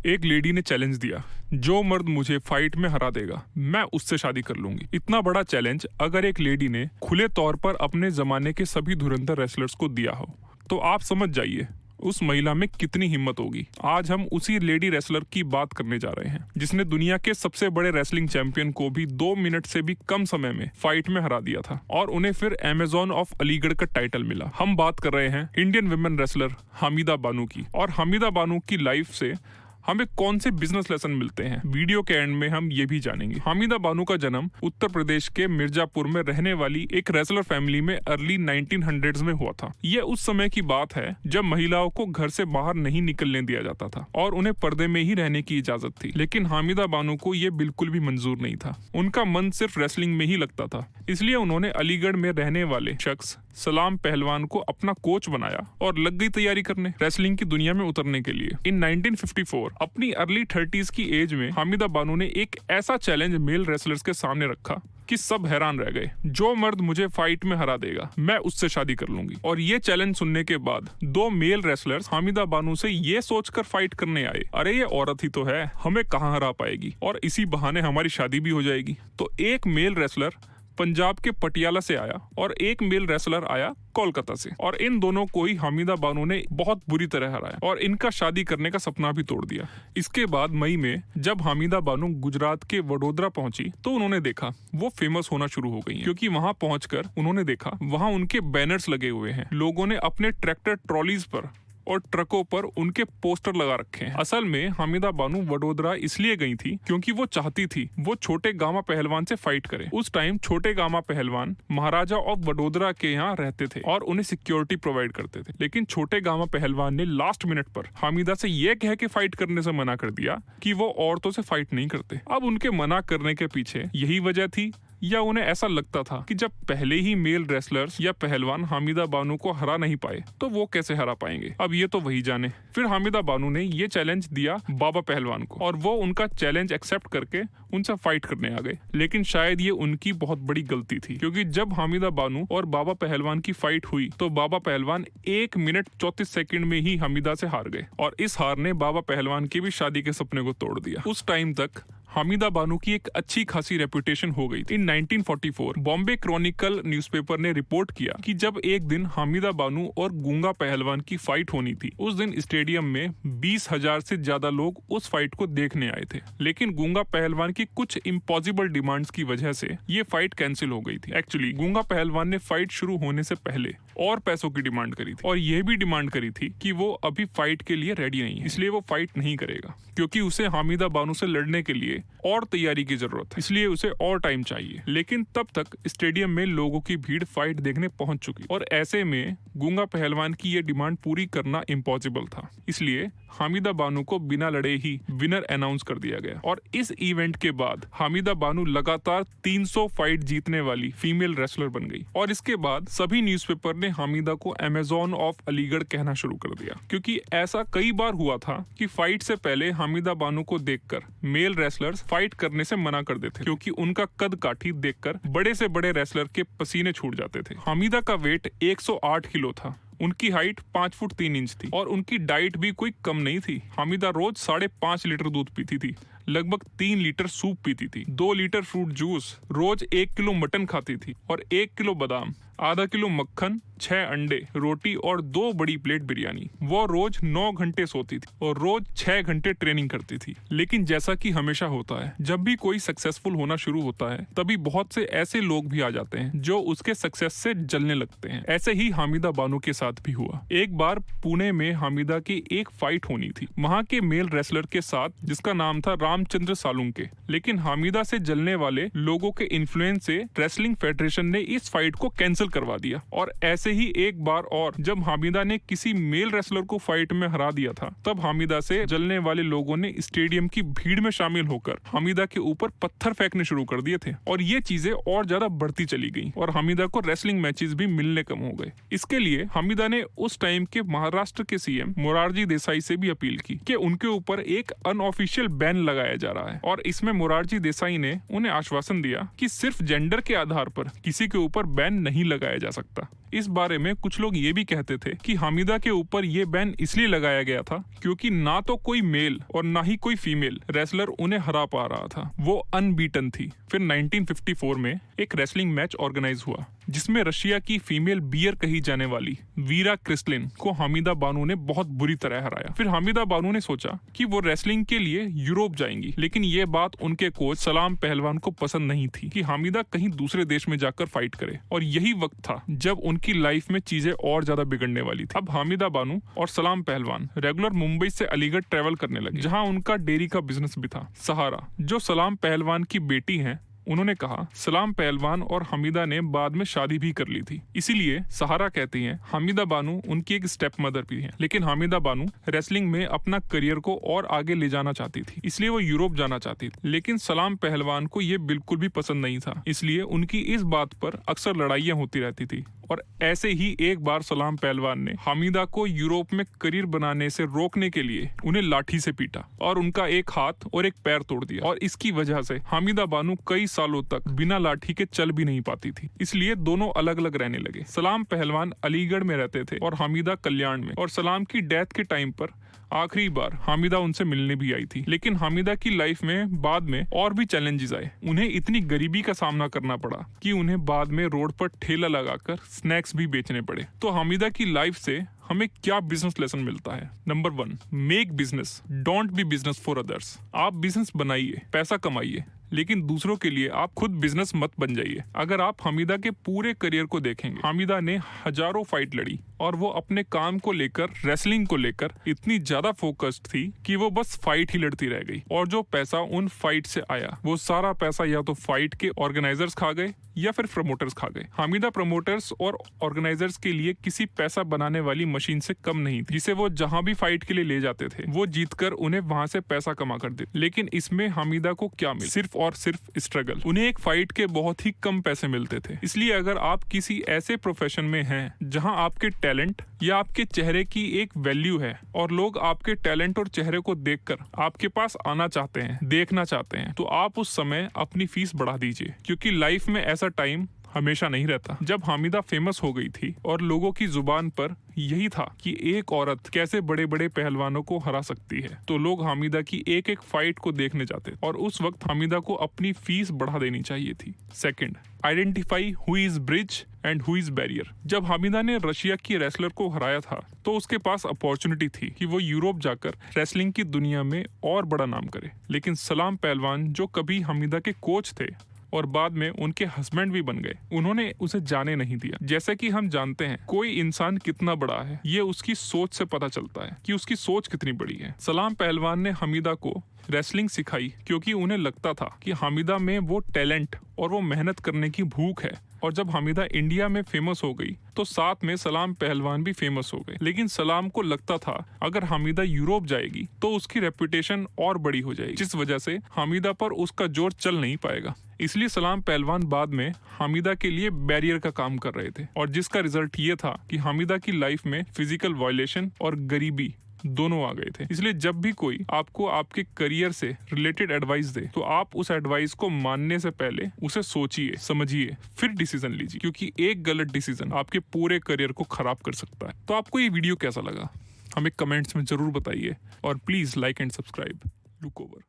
एक लेडी ने चैलेंज दिया, जो मर्द मुझे फाइट में हरा देगा मैं उससे शादी कर लूंगी। इतना बड़ा चैलेंज अगर एक लेडी ने खुले तौर पर अपने जमाने के सभी धुरंधर रेसलर्स को दिया हो तो आप समझ जाइए उस महिला में कितनी हिम्मत होगी। आज हम उसी लेडी रेसलर की बात करने जा रहे हैं जिसने दुनिया के सबसे बड़े रेसलिंग चैंपियन को भी 2 मिनट से भी कम समय में फाइट में हरा दिया था और उन्हें फिर अमेजॉन ऑफ अलीगढ़ का टाइटल मिला। हम बात कर रहे हैं Indian women wrestler Hamida Bano की। और हामिदा बानो की लाइफ से हमें कौन से बिजनेस लेसन मिलते हैं, वीडियो के एंड में हम ये भी जानेंगे। हामिदा बानो का जन्म उत्तर प्रदेश के मिर्जापुर में रहने वाली एक रेसलर फैमिली में अर्ली 1900s में हुआ था। ये उस समय की बात है जब महिलाओं को घर से बाहर नहीं निकलने दिया जाता था और उन्हें पर्दे में ही रहने की इजाजत थी। लेकिन हामिदा बानो को ये बिल्कुल भी मंजूर नहीं था। उनका मन सिर्फ रेसलिंग में ही लगता था। इसलिए उन्होंने अलीगढ़ में रहने वाले शख्स सलाम पहलवान को अपना कोच बनाया और लग गई तैयारी करने रेसलिंग की दुनिया में उतरने के लिए। इन 1954 अपनी अर्ली 30s की एज में हामिदा बानो ने एक ऐसा चैलेंज मेल रेसलर्स के सामने रखा कि सब हैरान रह गए। जो मर्द मुझे फाइट में हरा देगा मैं उससे शादी कर लूंगी। और ये चैलेंज सुनने के बाद 2 मेल रेसलर्स हामिदा बानो से ये सोचकर फाइट करने आए, अरे ये औरत ही तो है, हमें कहाँ हरा पाएगी और इसी बहाने हमारी शादी भी हो जाएगी। तो एक मेल रेसलर पंजाब के पटियाला से आया और एक मेल रेसलर आया कोलकाता से और इन दोनों को ही हामिदा बानो ने बहुत बुरी तरह हराया और इनका शादी करने का सपना भी तोड़ दिया। इसके बाद मई में जब हामिदा बानो गुजरात के वडोदरा पहुंची तो उन्होंने देखा वो फेमस होना शुरू हो गई हैं, क्योंकि वहां पहुंचकर उन्होंने देखा वहां उनके बैनर्स लगे हुए हैं। लोगों ने अपने ट्रैक्टर ट्रॉलीज पर और ट्रकों पर उनके पोस्टर लगा रखे हैं। असल में हामिदा बानो वडोदरा इसलिए गई थी क्योंकि वो चाहती थी वो छोटे गामा पहलवान से फाइट करे। उस टाइम छोटे गामा पहलवान महाराजा ऑफ वडोदरा के यहाँ रहते थे और उन्हें सिक्योरिटी प्रोवाइड करते थे। लेकिन छोटे गामा पहलवान ने लास्ट मिनट पर हामिदा से ये कह के फाइट करने से मना कर दिया कि वो औरतों से फाइट नहीं करते। अब उनके मना करने के पीछे यही वजह थी या उन्हें ऐसा लगता था कि जब पहले ही मेल रेसलर्स या पहलवान हामिदा बानो को हरा नहीं पाए तो वो कैसे हरा पाएंगे। अब ये तो वही जाने। फिर हामिदा बानो ने ये चैलेंज दिया बाबा पहलवान को और वो उनका चैलेंज एक्सेप्ट करके उनसे फाइट करने आ गए। लेकिन शायद ये उनकी बहुत बड़ी गलती थी, क्योंकि जब हामिदा बानो और बाबा पहलवान की फाइट हुई तो बाबा पहलवान 1 मिनट 34 सेकंड में ही हामिदा से हार गए और इस हार ने बाबा पहलवान के भी शादी के सपने को तोड़ दिया। उस टाइम तक हामिदा बानो की एक अच्छी खासी रेपुटेशन हो गई थी। इन 1944 बॉम्बे क्रॉनिकल न्यूज़पेपर ने रिपोर्ट किया कि जब एक दिन हामिदा बानो और गूंगा पहलवान की फाइट होनी थी, उस दिन स्टेडियम में 20,000 से ज्यादा लोग उस फाइट को देखने आए थे। लेकिन गूंगा पहलवान की कुछ इम्पॉसिबल डिमांड्स की वजह से ये फाइट कैंसिल हो गई थी। एक्चुअली गूंगा पहलवान ने फाइट शुरू होने से पहले और पैसों की डिमांड करी थी और यह भी डिमांड करी थी कि वो अभी फाइट के लिए रेडी नहीं है, इसलिए वो फाइट नहीं करेगा, क्योंकि उसे हामिदा बानो से लड़ने के लिए और तैयारी की जरूरत है, इसलिए उसे और टाइम चाहिए। लेकिन तब तक स्टेडियम में लोगों की भीड़ फाइट देखने पहुंच चुकी और ऐसे में गूंगा पहलवान की ये डिमांड पूरी करना इम्पॉसिबल था। इसलिए हामिदा बानो को बिना लड़े ही विनर अनाउंस कर दिया गया और इस इवेंट के बाद हामिदा बानो लगातार 300 फाइट जीतने वाली फीमेल रेसलर बन गई। और इसके बाद सभी न्यूज़पेपर ने हामिदा को अमेजॉन ऑफ अलीगढ़ कहना शुरू कर दिया, क्योंकि ऐसा कई बार हुआ था कि फाइट से पहले हामिदा बानो को देखकर मेल रेसलर्स फाइट करने से मना कर देते, क्योंकि उनका कद काठी देखकर बड़े से बड़े रेसलर के पसीने छूट जाते थे। हामिदा का वेट 108 किलो था, उनकी हाइट 5 फुट 3 इंच थी और उनकी डाइट भी कोई कम नहीं थी। हामिदा रोज 5.5 लीटर दूध पीती थी, लगभग 3 लीटर सूप पीती थी, 2 लीटर फ्रूट जूस, रोज 1 किलो मटन खाती थी और 1 किलो बादाम, आधा किलो मक्खन, 6 अंडे, रोटी और 2 बड़ी प्लेट बिरयानी। वो रोज 9 घंटे सोती थी और रोज 6 घंटे ट्रेनिंग करती थी। लेकिन जैसा कि हमेशा होता है, जब भी कोई सक्सेसफुल होना शुरू होता है तभी बहुत से ऐसे लोग भी आ जाते हैं जो उसके सक्सेस से जलने लगते हैं। ऐसे ही हामिदा बानो के साथ भी हुआ। एक बार पुणे में हामिदा की एक फाइट होनी थी वहाँ के मेल रेसलर के साथ, जिसका नाम था रामचंद्र सालुंके। लेकिन हामिदा से जलने वाले लोगों के इन्फ्लुएंस से रेसलिंग फेडरेशन ने इस फाइट को कैंसिल करवा दिया। और ऐसे ही एक बार और जब हामिदा ने किसी मेल रेसलर को फाइट में हरा दिया था, तब हामिदा से जलने वाले लोगों ने स्टेडियम की भीड़ में शामिल होकर हामिदा के ऊपर पत्थर फेंकने शुरू कर दिए थे और ये चीजें और ज्यादा बढ़ती चली गई और हामिदा को रेसलिंग मैचेस भी मिलने कम हो गए। इसके लिए हामिदा ने उस टाइम के महाराष्ट्र के सीएम मोरारजी देसाई से भी अपील की कि उनके ऊपर एक अनऑफिशियल बैन लगाया जा रहा है और इसमें मोरारजी देसाई ने उन्हें आश्वासन दिया कि सिर्फ जेंडर के आधार पर किसी के ऊपर बैन नहीं लगाया जा सकता। इस बारे में कुछ लोग ये भी कहते थे कि हामिदा के ऊपर ये बैन इसलिए लगाया गया था क्योंकि ना तो कोई मेल और ना ही कोई फीमेल रेसलर उन्हें हरा पा रहा था। वो अनबीटन थी। फिर 1954 में एक रेसलिंग मैच ऑर्गेनाइज हुआ जिसमें रशिया की फीमेल बियर कही जाने वाली वीरा क्रिस्टलिन को हामिदा बानो ने बहुत बुरी तरह हराया। फिर हामिदा बानो ने सोचा कि वो रेसलिंग के लिए यूरोप जाएंगी, लेकिन ये बात उनके कोच सलाम पहलवान को पसंद नहीं थी कि हामिदा कहीं दूसरे देश में जाकर फाइट करे। और यही वक्त था जब उनकी लाइफ में चीजें और ज्यादा बिगड़ने वाली थी। अब हामिदा बानो और सलाम पहलवान रेगुलर मुंबई से अलीगढ़ ट्रेवल करने लगे, जहाँ उनका डेयरी का बिजनेस भी था। सहारा, जो सलाम पहलवान की बेटी है, उन्होंने कहा सलाम पहलवान और हमीदा ने बाद में शादी भी कर ली थी, इसीलिए सहारा कहती हैं हामिदा बानो उनकी एक स्टेप मदर भी है। लेकिन हामिदा बानो रेसलिंग में अपना करियर को और आगे ले जाना चाहती थी, इसलिए वो यूरोप जाना चाहती थी। लेकिन सलाम पहलवान को ये बिल्कुल भी पसंद नहीं था, इसलिए उनकी इस बात पर अक्सर लड़ाइयाँ होती रहती थी। और ऐसे ही एक बार सलाम पहलवान ने हामिदा को यूरोप में करियर बनाने से रोकने के लिए उन्हें लाठी से पीटा और उनका एक हाथ और एक पैर तोड़ दिया। और इसकी वजह से हामिदा बानो कई सालों तक बिना लाठी के चल भी नहीं पाती थी, इसलिए दोनों अलग अलग रहने लगे। सलाम पहलवान अलीगढ़ में रहते थे और हामिदा कल्याण में। और सलाम की डेथ के टाइम पर आखिरी बार हामिदा उनसे मिलने भी आई थी। लेकिन हामिदा की लाइफ में बाद में और भी चैलेंजेस आए। उन्हें इतनी गरीबी का सामना करना पड़ा कि उन्हें बाद में रोड पर ठेला लगाकर स्नैक्स भी बेचने पड़े। तो हामिदा की लाइफ से हमें क्या बिजनेस लेसन मिलता है? Number 1, make business, don't be business for others. आप बिजनेस बनाइए, पैसा कमाइए, लेकिन दूसरों के लिए आप खुद बिजनेस मत बन जाइए। अगर आप हामिदा के पूरे करियर को देखेंगे, हामिदा ने हजारों फाइट लड़ी और वो अपने काम को लेकर, रेसलिंग को लेकर इतनी ज्यादा फोकस्ड थी कि वो बस फाइट ही लड़ती रह गई। और जो पैसा उन फाइट से आया, वो सारा पैसा या तो फाइट के ऑर्गेनाइजर्स खा गए या फिर प्रमोटर्स खा गए। हामिदा प्रमोटर्स और ऑर्गेनाइजर्स के लिए किसी पैसा बनाने वाली मशीन से कम नहीं थी, जिसे वो जहां भी फाइट के लिए ले जाते थे वो जीतकर उन्हें वहां से पैसा कमा कर देते। लेकिन इसमें हामिदा को क्या मिला? सिर्फ और सिर्फ स्ट्रगल। उन्हें एक फाइट के बहुत ही कम पैसे मिलते थे। इसलिए अगर आप किसी ऐसे प्रोफेशन में हैं जहां आपके टैलेंट या आपके चेहरे की एक वैल्यू है और लोग आपके टैलेंट और चेहरे को देखकर आपके पास आना चाहते हैं, देखना चाहते हैं, तो आप उस समय अपनी फीस बढ़ा दीजिए, क्योंकि लाइफ में ऐसा टाइम हमेशा नहीं रहता। जब हामिदा फेमस हो गई थी और लोगों की जुबान पर यही था कि एक औरत कैसे बड़े बड़े पहलवानों को हरा सकती है, तो लोग हामिदा की एक एक फाइट को देखने जाते और उस वक्त हामिदा को अपनी फीस बढ़ा देनी चाहिए थी। Second, identify who is bridge and who is barrier. जब हामिदा ने रशिया की रेसलर को हराया था तो उसके पास अपॉर्चुनिटी थी कि वो यूरोप जाकर रेसलिंग की दुनिया में और बड़ा नाम करे। लेकिन सलाम पहलवान, जो कभी हामिदा के कोच थे और बाद में उनके हस्बैंड भी बन गए, उन्होंने उसे जाने नहीं दिया। जैसे कि हम जानते हैं कोई इंसान कितना बड़ा है ये उसकी सोच से पता चलता है कि उसकी सोच कितनी बड़ी है। सलाम पहलवान ने हामिदा को रेसलिंग सिखाई क्योंकि उन्हें लगता था कि हामिदा में वो टैलेंट और वो मेहनत करने की भूख है। और जब हामिदा इंडिया में फेमस हो गई तो साथ में सलाम पहलवान भी फेमस हो गए। लेकिन सलाम को लगता था अगर हामिदा यूरोप जाएगी तो उसकी रेपुटेशन और बड़ी हो जाएगी, जिस वजह से हामिदा पर उसका जोर चल नहीं पाएगा। इसलिए सलाम पहलवान बाद में हामिदा के लिए बैरियर का काम कर रहे थे, और जिसका रिजल्ट ये था कि हामिदा की लाइफ में फिजिकल वायलेशन और गरीबी दोनों आ गए थे। इसलिए जब भी कोई आपको आपके करियर से रिलेटेड एडवाइस दे तो आप उस एडवाइस को मानने से पहले उसे सोचिए, समझिए, फिर डिसीजन लीजिए, क्योंकि एक गलत डिसीजन आपके पूरे करियर को खराब कर सकता है। तो आपको ये वीडियो कैसा लगा हमें कमेंट्स में जरूर बताइए, और please like and subscribe. Look over.